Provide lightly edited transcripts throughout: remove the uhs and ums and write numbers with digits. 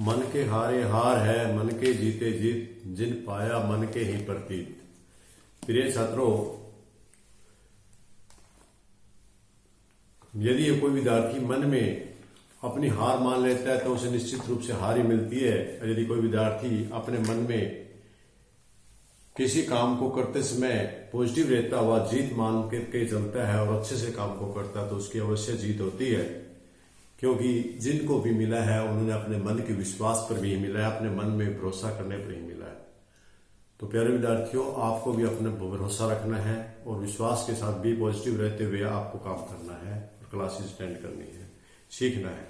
मन के हारे हार है, मन के जीते जीत, जिन पाया मन के ही प्रतीत। प्रिय छात्रों, यदि कोई विद्यार्थी मन में अपनी हार मान लेता है तो उसे निश्चित रूप से हार ही मिलती है। और यदि कोई विद्यार्थी अपने मन में किसी काम को करते समय पॉजिटिव रहता हुआ जीत मान के चलता है और अच्छे से काम को करता है तो उसकी अवश्य जीत होती है, क्योंकि जिनको भी मिला है उन्होंने अपने मन के विश्वास पर भी मिला है, अपने मन में भरोसा करने पर ही मिला है। तो प्यारे विद्यार्थियों, आपको भी अपने भरोसा रखना है और विश्वास के साथ भी पॉजिटिव रहते हुए आपको काम करना है और क्लासेस अटेंड करनी है, सीखना है।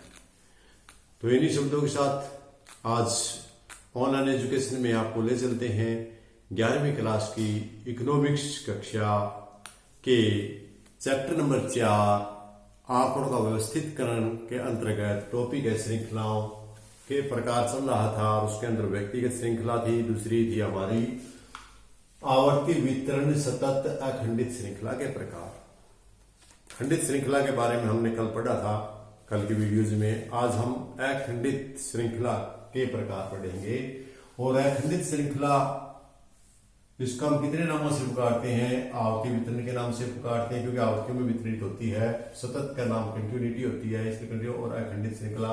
तो इन्हीं शब्दों के साथ आज ऑनलाइन एजुकेशन में आपको ले चलते हैं 11वीं क्लास की इकोनॉमिक्स कक्षा के चैप्टर नंबर 4 आंकड़ों का व्यवस्थितकरण के अंतर्गत टॉपिक है श्रृंखलाओं के प्रकार चल रहा था और उसके अंदर व्यक्तिगत श्रृंखला थी, दूसरी थी हमारी आवर्ती वितरण सतत अखंडित श्रृंखला के प्रकार। खंडित श्रृंखला के बारे में हमने कल पढ़ा था कल की वीडियोज में। आज हम अखंडित श्रृंखला के प्रकार पढ़ेंगे और अखंडित श्रृंखला इसको हम कितने नामों से पुकारते हैं? आवर्ती वितरण के नाम से पुकारते हैं, क्योंकि आवर्तियों में वितरित होती है। सतत का नाम कंटिन्यूटी होती है इसलिए, और अखंडित श्रृंखला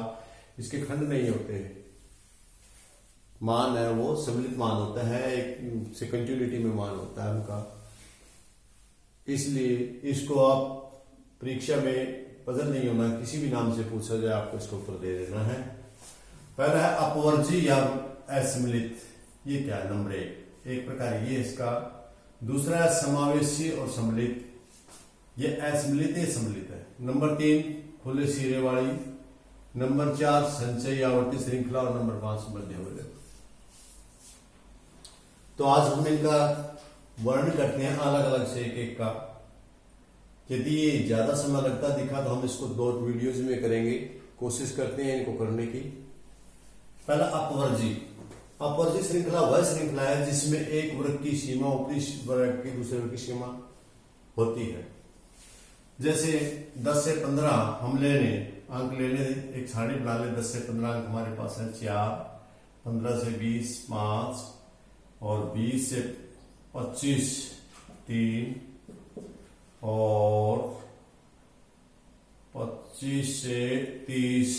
इसके खंड नहीं होते हैं। मान है वो सम्मिलित मान होता है, एक से कंटिन्यूटी में मान होता है उनका। इसलिए इसको आप परीक्षा में पजल नहीं होना, किसी भी नाम से पूछा जाए आपको इसको उत्तर दे देना है। पहला है अपवर्जी या असम्मिलित। ये क्या है? नंबर एक प्रकार ये इसका। दूसरा है समावेशी और सम्मिलित। ये असम्मिलित है, सम्मिलित है। नंबर 3 खुले सिरे वाली। नंबर 4 संचयी आवर्ती श्रृंखला और नंबर 5 मध्यवर्ती। तो आज हम इनका वर्णन करते हैं अलग अलग से एक एक का। यदि ये ज्यादा समय लगता दिखा तो हम इसको 2 वीडियोज में करेंगे, कोशिश करते हैं इनको करने की। पहला अपवर्जी। अपवर्जी श्रृंखला वह श्रृंखला है जिसमें एक वर्ग की सीमा ऊपरी वर्ग की दूसरे वर्ग की सीमा होती है। जैसे 10 से 15 हम अंक ले लें, एक सारणी बना ले। 10 से 15 अंक हमारे पास है 4, 15 से 20 5 और 20 से 25 3 और 25 से 30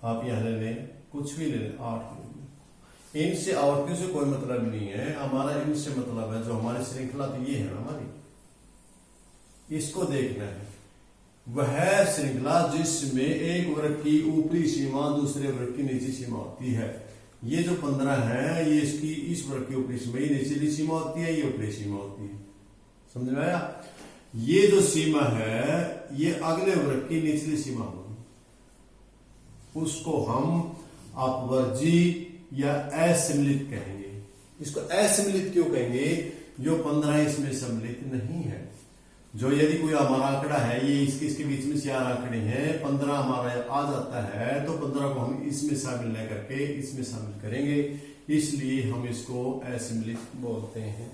आप यहां ले लें, कुछ भी ले लें, 8। इनसे आवर्तियों से कोई मतलब नहीं है, हमारा इनसे मतलब है। जो हमारी श्रृंखला तो ये है हमारी, इसको देखना है। वह श्रृंखला जिसमें एक वर्ग की ऊपरी सीमा दूसरे वर्ग की निचली सीमा होती है। ये जो 15 है ये इसकी इस वर्ग की ऊपरी सीमा, ये निचली सीमा होती है, ये ऊपरी सीमा होती है। समझ में आया? ये जो सीमा है ये अगले वर्ग की निचली सीमा होगी, उसको हम अपवर्जी या असम्मिलित कहेंगे। इसको असम्मिलित क्यों कहेंगे? जो 15 इसमें सम्मिलित नहीं है। जो यदि कोई हमारा आंकड़ा है, ये इसके बीच में 4 आंकड़े हैं, 15 हमारा आ जाता है तो 15 को हम इसमें शामिल न करके इसमें शामिल करेंगे, इसलिए हम इसको असम्मिलित बोलते हैं।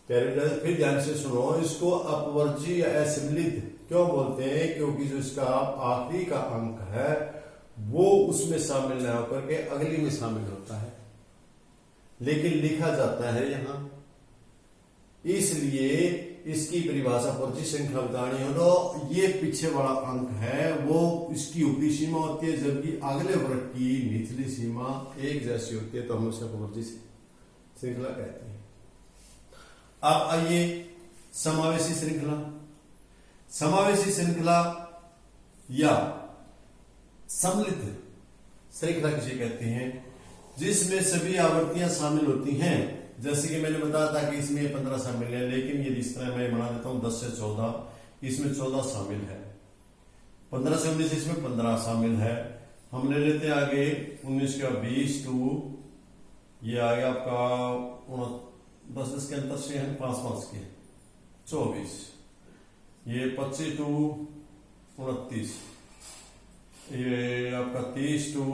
फिर ध्यान से सुनो, इसको अपवर्जी या असम्मिलित क्यों बोलते हैं? क्योंकि जो इसका आखिरी का अंक है वो उसमें शामिल न होकर के अगली में शामिल होता है, लेकिन लिखा जाता है यहां। इसलिए इसकी परिभाषा पर्ची श्रृंखला बतानी हो तो ये पीछे वाला अंक है वो इसकी ऊपरी सीमा होती है, जबकि अगले वर्ग की निचली सीमा एक जैसी होती है, तो हम उसे अपवर्जी श्रृंखला कहते हैं। अब आइए समावेशी श्रृंखला। समावेशी श्रृंखला या सम्मिलित श्रृंखला किसे कहते हैं? जिसमें सभी आवर्तियां शामिल होती हैं। जैसे कि मैंने बताया था कि इसमें 15 शामिल है, लेकिन यदि इस तरह मैं बना देता हूं 10 से 14, इसमें 14 शामिल है। 15 से 19 इसमें 15 शामिल है। हम ले लेते हैं आगे 19 का 20 टू, ये आ गया आपका 10 के अंतर से है 5 के 24, ये 25 टू 29, ये आपका 30 टू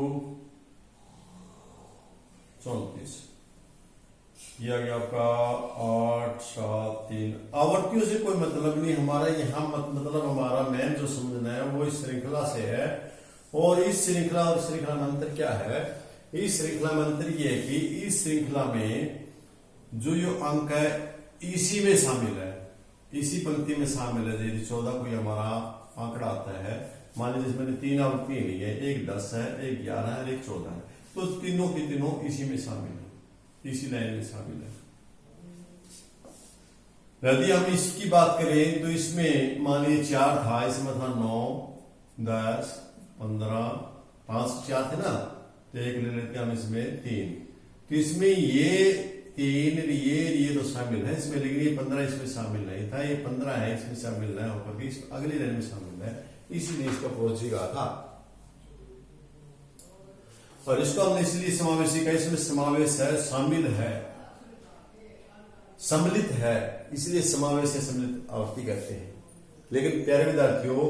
34, ये आ गया आपका 8 7 3। आवर्तियों से कोई मतलब नहीं हमारा, यहाँ मतलब हमारा मेन जो समझना है वो इस श्रृंखला से है और इस श्रृंखला और श्रृंखला में अंतर क्या है? इस श्रृंखला में अंतर ये है कि इस श्रृंखला में जो अंक है इसी में शामिल है, इसी पंक्ति में शामिल है। यदि 14 कोई हमारा आंकड़ा आता है, मान लीजिए मैंने 3 आवृत्ति ली है, एक 10 है, एक 11 है, एक 14 है, तो तीनों के तीनों इसी में शामिल है, इसी लाइन में शामिल है। यदि हम इसकी बात करें तो इसमें मान लीजिए 4 था, इसमें था 9, 10, 15, 5 4 थे ना, तो एक ले लेते हैं हम इसमें 3, तो इसमें ये 3 ये तो शामिल है इसमें, लेकिन ये 15 इसमें शामिल नहीं था, ये 15 है इसमें शामिल नहीं होकर के इस अगली लाइन में शामिल है, इसीलिए इसका पहुंची कहा था। और इसको हमने इसलिए समावेशी कहा, इसमें समावेश है, शामिल है, सम्मिलित है, इसलिए समावेश से सम्मिलित आवृत्ति कहते हैं। लेकिन प्यारे विद्यार्थियों,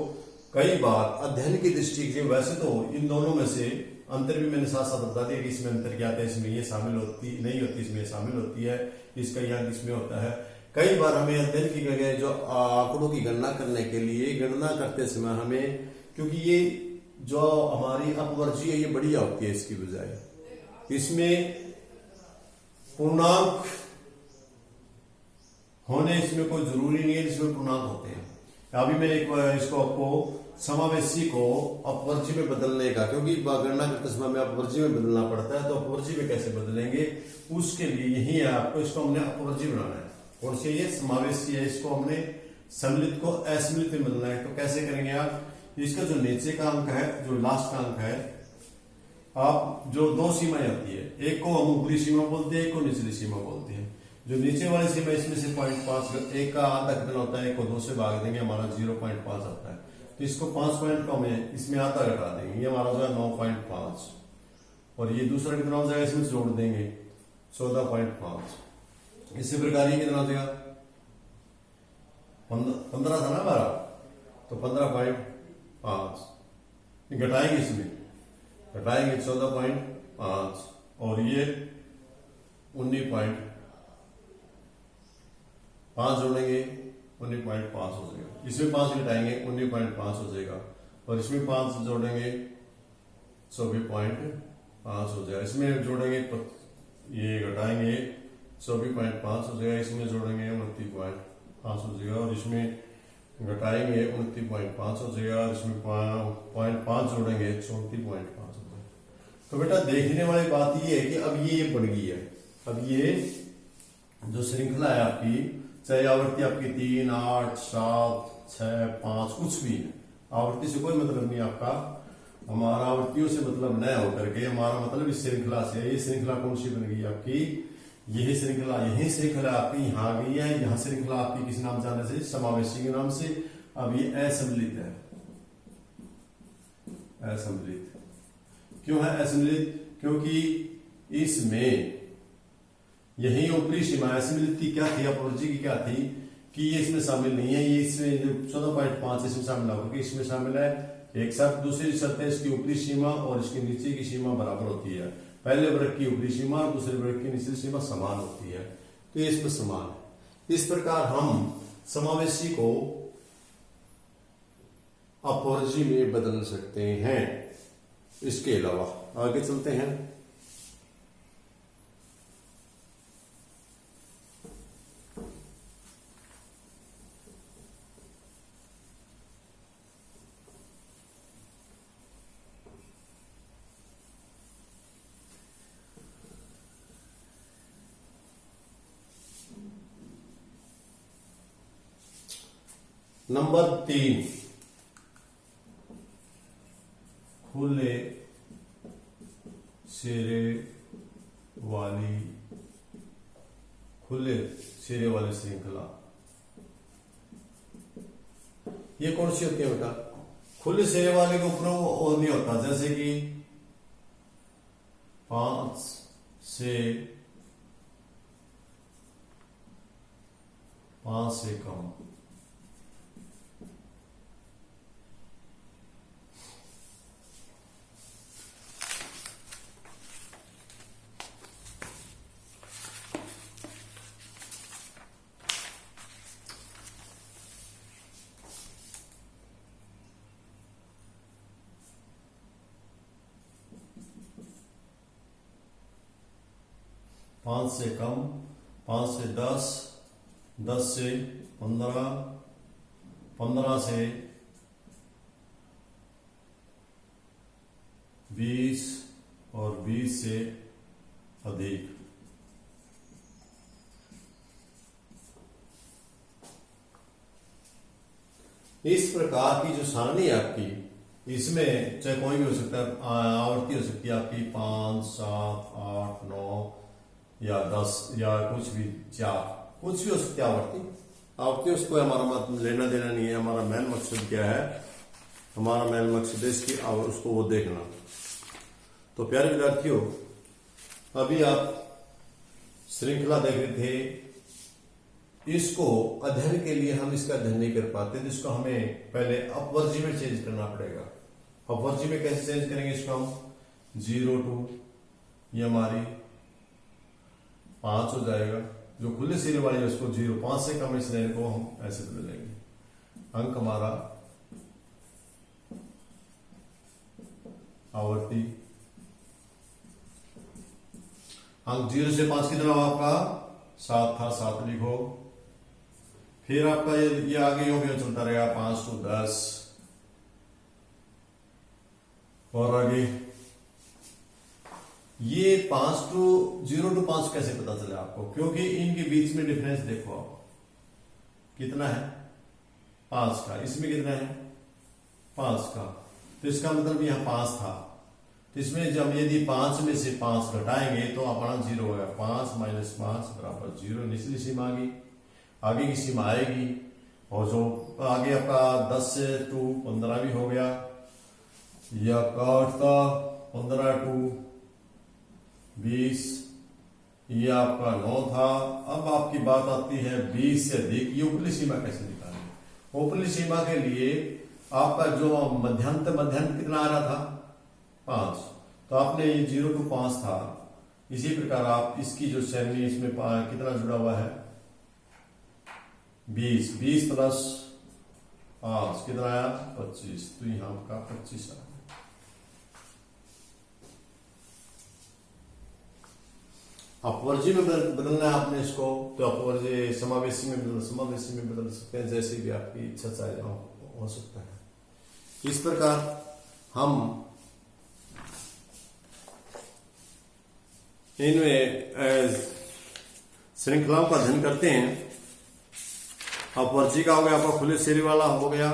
कई बार अध्ययन की दृष्टि से वैसे तो इन दोनों में से अंतर भी मैंने साथ साथ बता दिया कि इसमें अंतर क्या आता है, इसमें ये शामिल होती नहीं होती, इसमें शामिल होती है, इसका यहाँ इसमें होता है। कई बार हमें अध्ययन की जगह जो आंकड़ों की गणना करने के लिए गणना करते समय हमें, क्योंकि ये जो हमारी अपवर्जी है ये बढ़िया होती है इसकी बजाय, इसमें पूर्णांक होने इसमें कोई जरूरी नहीं है, इसमें पूर्णांक होते हैं। अभी मैं एक इसको आपको समावेशी को अपवर्जी में बदलने का, क्योंकि गणना करते समय हमें अपवर्जी में बदलना पड़ता है, तो अपवर्जी में कैसे बदलेंगे उसके लिए यही है आपको, इसको हमने अपवर्जी बनाना है। कौन सी ये समावेशी है, इसको हमने सम्मिलित को असम्मिलित में बदलना है। तो कैसे करेंगे आप? इसका जो नीचे का अंक है, जो लास्ट का अंक है, आप जो 2 सीमाएं होती है, एक को हम ऊपरी सीमा बोलते हैं, एक को निचली सीमा बोलते हैं। जो नीचे वाली सीमा इसमें से 0.5, एक का आधा कितना होता है, एक को 2 से भाग देंगे, हमारा 0.5 आता है, तो इसको 5 पॉइंट कम है, इसमें आधा घटा देंगे, ये हमारा जो है 9.5, और ये दूसरा कितना हो जाएगा, इसमें जोड़ देंगे 14.5। इसी प्रकार ये कितना हो जाएगा, 15 था ना हमारा, तो 15.5 घटाएंगे, इसमें घटाएंगे 14.5, और ये 19.5 जोड़ेंगे 19.5 हो जाएगा, इसमें 5 घटाएंगे 19.5 हो जाएगा, और इसमें 5 जोड़ेंगे 24.5 हो जाएगा, इसमें जोड़ेंगे ये घटाएंगे 24.5 हो जाएगा, इसमें जोड़ेंगे 29.5 हो जाएगा, और इसमें घटाएंगे 29.5 हो जाएगा, और इसमें 0.5 जोड़ेंगे 34.5 हो जाएगा। तो बेटा देखने वाली बात ये है कि अब ये बढ़ गई है, अब ये जो श्रृंखला है आपकी, चाहे आवृत्ति आपकी 3, 8, 7, 6, 5 कुछ भी है, आवृत्ति से कोई मतलब नहीं आपका, हमारा आवृत्तियों से मतलब न होकर के हमारा मतलब इस श्रृंखला से। ये श्रृंखला कौन सी बन गई आपकी? यही श्रृंखला आपकी यहाँ आ गई है, यहाँ श्रृंखला आपकी किस नाम से आने से? समावेशी के नाम से। अब ये असम्मिलित है, असम्मिलित क्यों है असम्मिलित? क्योंकि इसमें यही ऊपरी सीमा असम्मिलित की क्या थी, अपवर्जी की क्या थी कि ये इसमें शामिल नहीं है, ये इसमें जो 14.5 इसमें शामिल होगा कि इसमें शामिल है। एक साथ दूसरी शर्त है, इसकी ऊपरी सीमा और इसके नीचे की सीमा बराबर होती है, पहले वर्ग की ऊपरी सीमा और दूसरे वर्ग की निचली सीमा समान होती है, तो ये इसमें समान है। इस प्रकार हम समावेशी को अपवर्जी में बदल सकते हैं। इसके अलावा आगे चलते हैं। नंबर 3, खुले सिरे वाली श्रृंखला। ये कौन सी होती है बेटा? खुले सिरे वाले के ऊपर और नहीं होता, जैसे कि 5 से कम, 5 से कम, 5 से 10, 10 से 15, 15 से 20 और 20 से अधिक। इस प्रकार की जो सारणी है आपकी, इसमें चाहे कोई भी हो सकता है, आवर्ती हो सकती है आपकी 5, 7, 8, 9 या 10 या कुछ भी 4, कुछ भी हो सकती है आवर्ती। आवर्ती उसको हमारा मत लेना देना नहीं है। हमारा मेन मकसद क्या है? हमारा मेन मकसद है इसकी उसको वो देखना। तो प्यारे विद्यार्थियों, अभी आप श्रृंखला देख रहे थे। इसको अध्ययन के लिए हम इसका अध्ययन नहीं कर पाते, जिसको हमें पहले अपवर्जी में चेंज करना पड़ेगा। अपवर्जी में कैसे चेंज करेंगे इसको हम? 0 to ये हमारी 5 हो जाएगा। जो खुले सिरे वाली है उसको 0, 5 से कम इस लाइन को हम ऐसे बदलेंगे। अंक हमारा आवर्ती अंक 0 से 5 कितना हुआ आपका? 7 था, 7 लिखो। फिर आपका ये आगे योग चलता रहेगा 5 to 10 और आगे ये 0 to 5 कैसे पता चला आपको? क्योंकि इनके बीच में डिफरेंस देखो आप, कितना है? 5 का। इसमें कितना है? 5 का। तो इसका मतलब यहाँ 5 था। तो इसमें जब यदि 5 में से 5 घटाएंगे तो अपना 0 होगा। 5 - 5 बराबर 0। निचली सीमा आ गई, आगे की सीमा आएगी। और जो आगे आपका 10 to 15 भी हो गया, या आपका 15 to 20, ये आपका 9 था। अब आपकी बात आती है 20 से अधिक। ये ऊपरी सीमा कैसे निकालें? ऊपरी सीमा के लिए आपका जो मध्यांतर कितना आ रहा था? 5। तो आपने ये 0 to 5 था। इसी प्रकार आप इसकी जो श्रेणी इसमें कितना जुड़ा हुआ है? 20 प्लस 5 कितना आया? 25। तो यहां आपका 25 आया। अपवर्जी में बदलना है आपने इसको, तो अपवर्जी समावेशी में बदल सकते हैं, जैसे भी आपकी इच्छा चाहे हो सकता है। इस प्रकार हम इनमें श्रृंखलाओं का अध्ययन करते हैं। अपवर्जी का हो गया, आपका खुले सिरे वाला हो गया,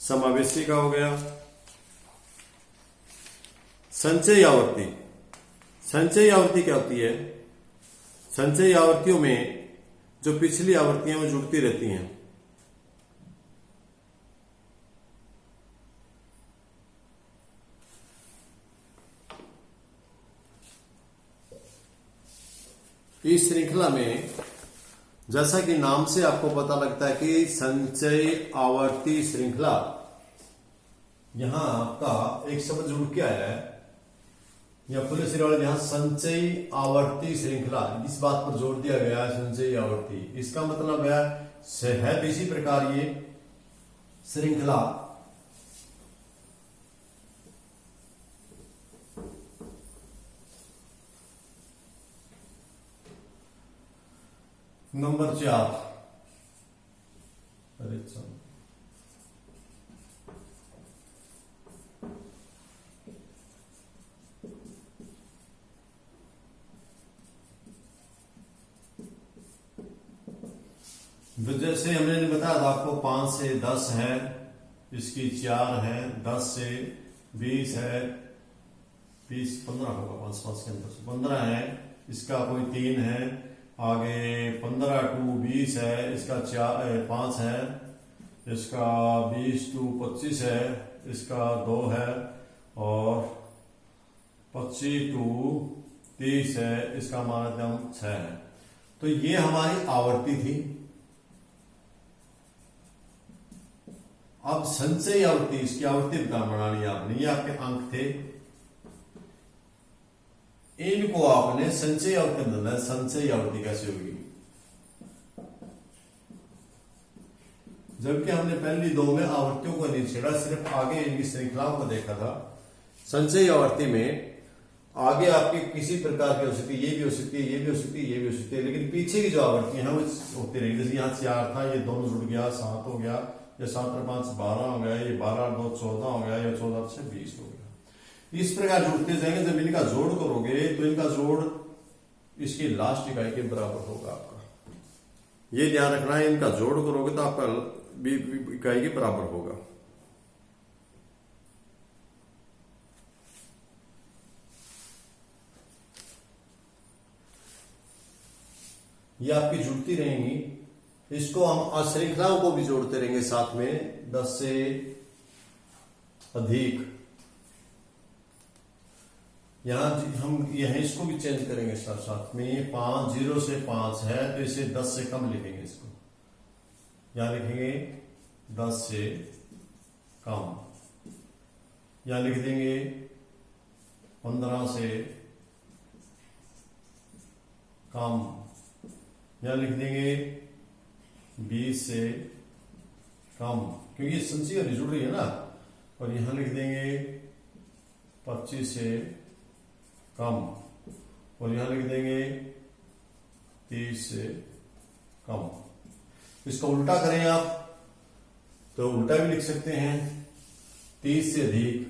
समावेशी का हो गया, संचयी आवर्ती। संचयी आवर्ती क्या होती है? संचयी आवर्तियों में जो पिछली आवर्तियां वो जुड़ती रहती हैं। इस श्रृंखला में जैसा कि नाम से आपको पता लगता है कि संचयी आवर्ती श्रृंखला, यहां आपका एक शब्द जुड़ के आया है या खुले सिरे वाले, जहां संचयी आवर्ती श्रृंखला, इस बात पर जोर दिया गया है संचयी आवर्ती। इसका मतलब है तो इसी प्रकार ये श्रृंखला नंबर 4। जैसे हमने बताया था आपको 5 से 10 है, इसकी 4 है, 10 से 20 है, 20 15 होगा, 5 के अंदर 15 है, इसका कोई 3 है, आगे 15 to 20 है, इसका 5 है, इसका 20 to 25 है, इसका 2 है, और 25 to 30 है, इसका माध्यम 6 है। तो ये हमारी आवर्ती थी। अब संचयी आवर्ती, इसकी आवर्ती बनानी आपने, ये आपके अंक थे, इनको आपने संचयी आवर्ती बदलना है। संचयी आवर्ती कैसे होगी? जबकि हमने पहली 2 में आवर्तियों को नहीं छेड़ा, सिर्फ आगे इनकी श्रृंखलाओं को देखा था। संचयी आवर्ती में आगे आपकी किसी प्रकार की हो सकती है, ये भी हो सकती है, ये भी हो सकती है, ये भी हो सकती है, लेकिन पीछे की जो आवृत्ति है वो होती रहेगी। जैसे यहाँ 4 था, ये दोनों जुड़ गया 7 हो गया, या 7 और 5 12 हो गया, ये 12 और 2 14 हो गया, या 14 से 20 हो गया। इस प्रकार जुड़ते जाएंगे। जब इनका जोड़ करोगे तो इनका जोड़ इसकी लास्ट इकाई के बराबर होगा आपका। ये ध्यान रखना है, इनका जोड़ करोगे तो आपका इकाई के बराबर होगा। ये आपकी जुड़ती रहेंगी। इसको हम अश्रृंखलाओं को भी जोड़ते रहेंगे साथ में, 10 से अधिक। यहां हम यहां इसको भी चेंज करेंगे साथ साथ में। ये 5 0 से 5 है तो इसे 10 से कम लिखेंगे। इसको यहां लिखेंगे 10 से कम, यहां लिख देंगे 15 से कम, यहां लिख देंगे 20 से कम, क्योंकि संख्या जुड़ रही है ना। और यहां लिख देंगे 25 से कम, और यहां लिख देंगे 30 से कम। इसका उल्टा करें आप तो उल्टा भी लिख सकते हैं, 30 से अधिक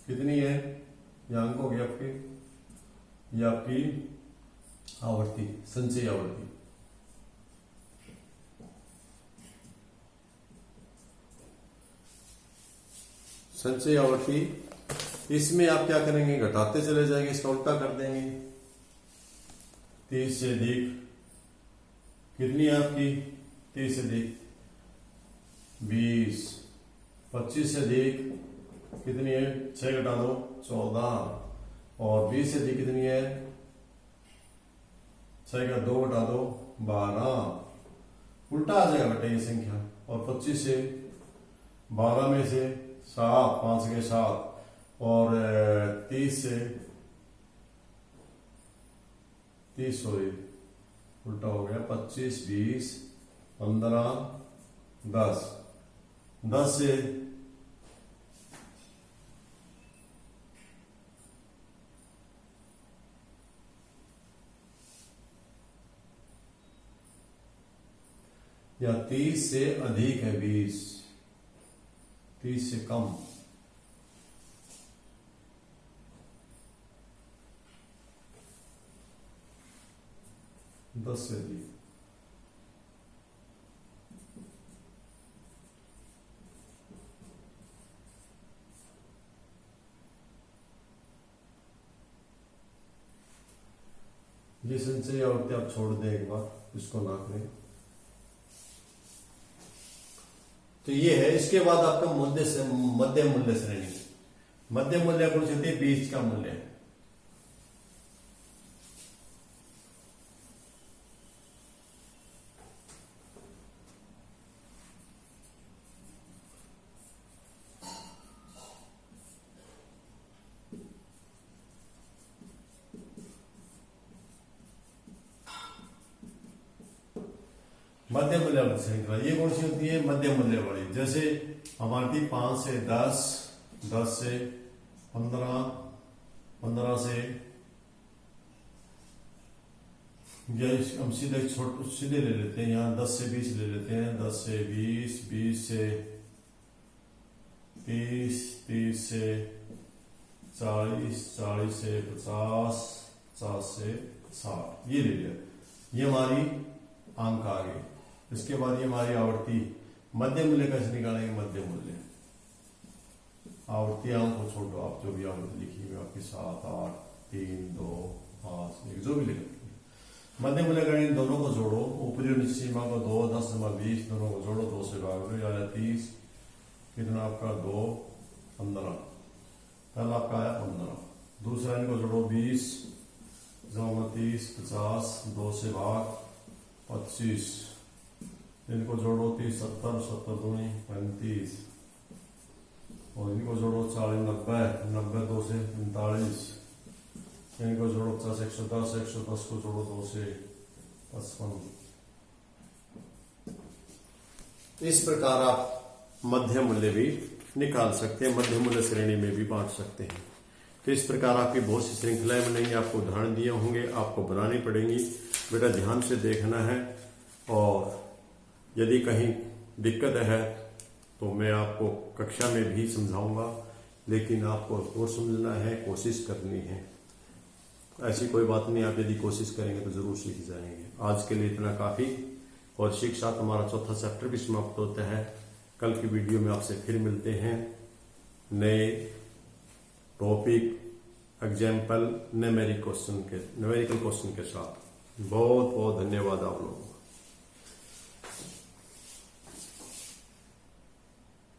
कितनी है, यह अंक हो गया आपके, यह आपकी आवर्ती, संचयी आवर्ती। संचयी आवर्ती, इसमें आप क्या करेंगे, घटाते चले जाएंगे, इसका उल्टा कर देंगे। 30 से अधिक कितनी है आपकी, 30 से अधिक 20, 25 से अधिक कितनी है, 6 घटा दो 14, और 20 से अधिक कितनी है, 6 का 2 घटा दो 12। उल्टा आ जाएगा बेटा ये संख्या। और 25 से 12 में से 7, 5 के 7, और 30 से 30 सॉरी उल्टा हो गया, 25 20 15 10, 10 से या 30 से अधिक है 20, 30 से कम, दस से अधिक। ये संचयी आवर्ती आप छोड़ दें एक बार, इसको ना करें। तो ये है। इसके बाद आपका मध्य मूल्य श्रेणी। मध्य मूल्य कौन सी होती है, बीच का मूल्य। मध्य मूल्य वाली श्रृंखला ये कौन सी होती है, मध्य मूल्य वाली। जैसे हमारी 5 से 10, 10 से 15, 15 से, हम सीधे ले लेते हैं, यहाँ 10 से 20 ले लेते हैं, 10 से 20, 20 से 30, 30 से 40, 40 से 50, 50 से 60, ये ले लिया। ये हमारी अंक आ गए। इसके बाद ये हमारी आवर्ती। मध्य मूल्य कैसे निकालेंगे, मध्य मूल्य आवर्ती अंक को छोड़ो आप, जो भी आवृत्ति लिखी हुई आपकी 7, 8, 3, 2, 5, 1 जो भी लिखी। मध्य मूल्य का इन दोनों को जोड़ो, ऊपरी और निचली सीमा को 2, 10 और 20 दोनों को जोड़ो, 2 से भाग दो, आया 30, कितना आपका 2, 15, पहला आपका आया 15। दूसरा इनको जोड़ो 20, 30, 50, 2 से भाग 25, इनको जोड़ो 30, 70, 70 दूनी 35, और इनको जोड़ो 40, 90, 90 2 से 45, इनको जोड़ो 50, 110, 110 को जोड़ो 2 से 55। इस प्रकार आप मध्य मूल्य भी निकाल सकते हैं, मध्य मूल्य श्रेणी में भी बांट सकते हैं। तो इस प्रकार आपकी बहुत सी श्रृंखलाएं बनेंगी, आपको उदाहरण दिए होंगे, आपको बनानी पड़ेंगी। बेटा ध्यान से देखना है, और यदि कहीं दिक्कत है तो मैं आपको कक्षा में भी समझाऊंगा, लेकिन आपको और समझना है, कोशिश करनी है। ऐसी कोई बात नहीं, आप यदि कोशिश करेंगे तो जरूर सीख जाएंगे। आज के लिए इतना काफी, और शिक्षा हमारा चौथा चैप्टर भी समाप्त होता है। कल की वीडियो में आपसे फिर मिलते हैं नए टॉपिक, एग्जाम्पल, न्यूमेरिकल क्वेश्चन के साथ। बहुत बहुत धन्यवाद आप लोगों को।